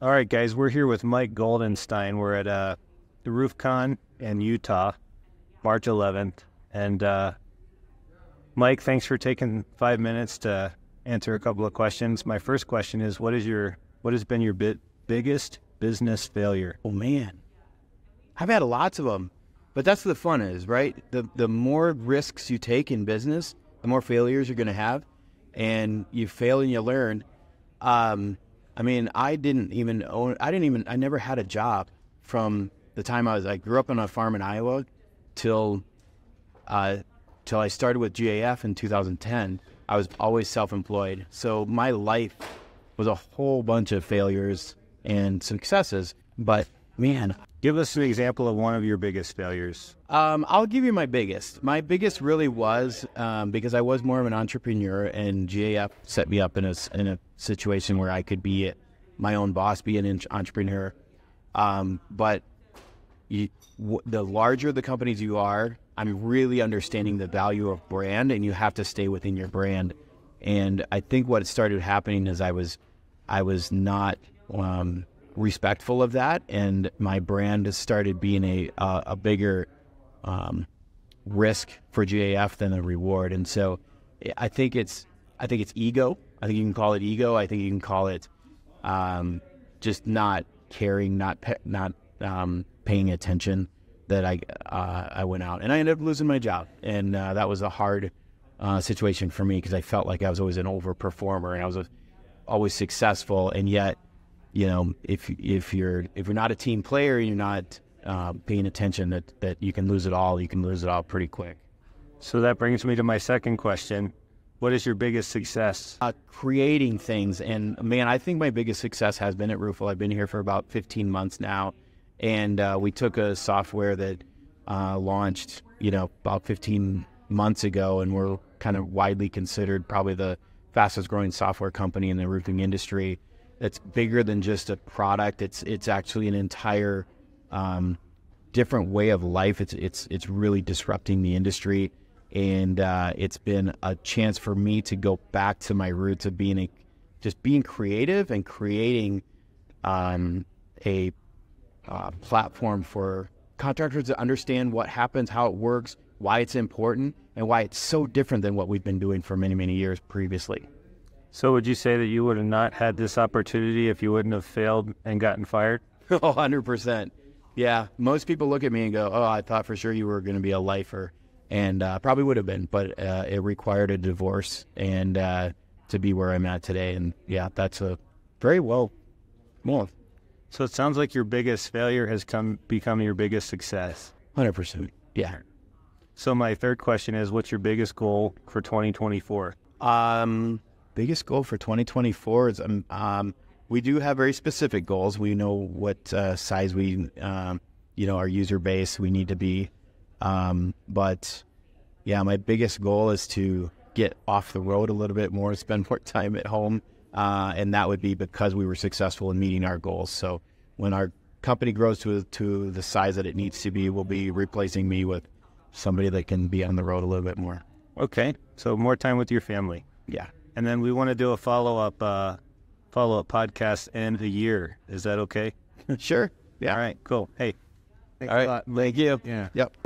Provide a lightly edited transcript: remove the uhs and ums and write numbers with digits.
All right, guys, we're here with Mike Goldenstien. We're at the RoofCon in Utah, March 11th. And Mike, thanks for taking 5 minutes to answer a couple of questions. My first question is, what has been your biggest business failure? Oh, man. I've had lots of them, but that's what the fun is, right? The more risks you take in business, the more failures you're going to have, and you fail and you learn. I never had a job from the time I grew up on a farm in Iowa till I started with GAF in 2010. I was always self-employed. So my life was a whole bunch of failures and successes, but man. Give us an example of one of your biggest failures. I'll give you my biggest. My biggest really was because I was more of an entrepreneur, and GAF set me up in a situation where I could be my own boss, be an entrepreneur. But the larger the companies you are, I'm really understanding the value of brand, and you have to stay within your brand. And I think what started happening is I was not respectful of that, and my brand has started being a bigger risk for GAF than a reward. And so I think it's ego. I think you can call it ego. I think you can call it just not caring, not paying attention, that I went out and I ended up losing my job. And that was a hard situation for me, because I felt like I was always an overperformer and I was always successful. And yet, you know, if you're not a team player and you're not paying attention, that you can lose it all. You can lose it all pretty quick. So that brings me to my second question. What is your biggest success? Creating things. And man, I think my biggest success has been at Roofle. I've been here for about 15 months now. And we took a software that launched, about 15 months ago, and we're kind of widely considered probably the fastest growing software company in the roofing industry. It's bigger than just a product. It's actually an entire different way of life. It's really disrupting the industry, and it's been a chance for me to go back to my roots of being creative and creating a platform for contractors to understand what happens, how it works, why it's important, and why it's so different than what we've been doing for many, many years previously. So would you say that you would have not had this opportunity if you wouldn't have failed and gotten fired? 100%. Yeah. Most people look at me and go, oh, I thought for sure you were going to be a lifer. And probably would have been, but it required a divorce and to be where I'm at today. And yeah, that's a very well. So it sounds like your biggest failure has become your biggest success. 100%. Yeah. So my third question is, what's your biggest goal for 2024? Biggest goal for 2024 is we do have very specific goals. We know what size our user base we need to be. But yeah, my biggest goal is to get off the road a little bit more, spend more time at home. And that would be because we were successful in meeting our goals. So when our company grows to the size that it needs to be, we'll be replacing me with somebody that can be on the road a little bit more. Okay. So more time with your family. Yeah. And then we want to do a follow-up podcast in a year. Is that okay? Sure. Yeah. All right, cool. Hey. Thanks a lot. Thank you. Yeah. Yep.